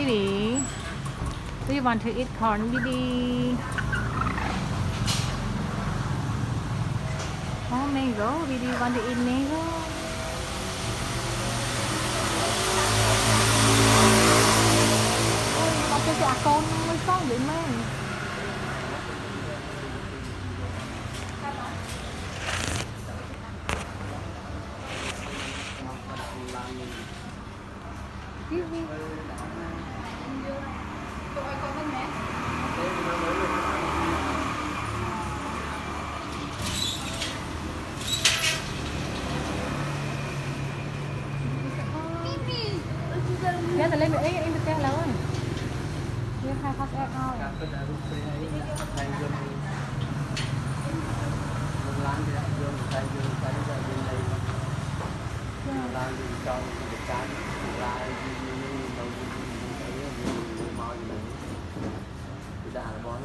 Bibi, do you want to eat corn, Bibi? Oh, mango. Bibi want to eat mango. Ôi, nó cho trẻ con mới con vậy mà. Bibi. Dạ, ta lên ấy em được ra lâu rồi. Dạ, khai phát em thôi. Đã là bón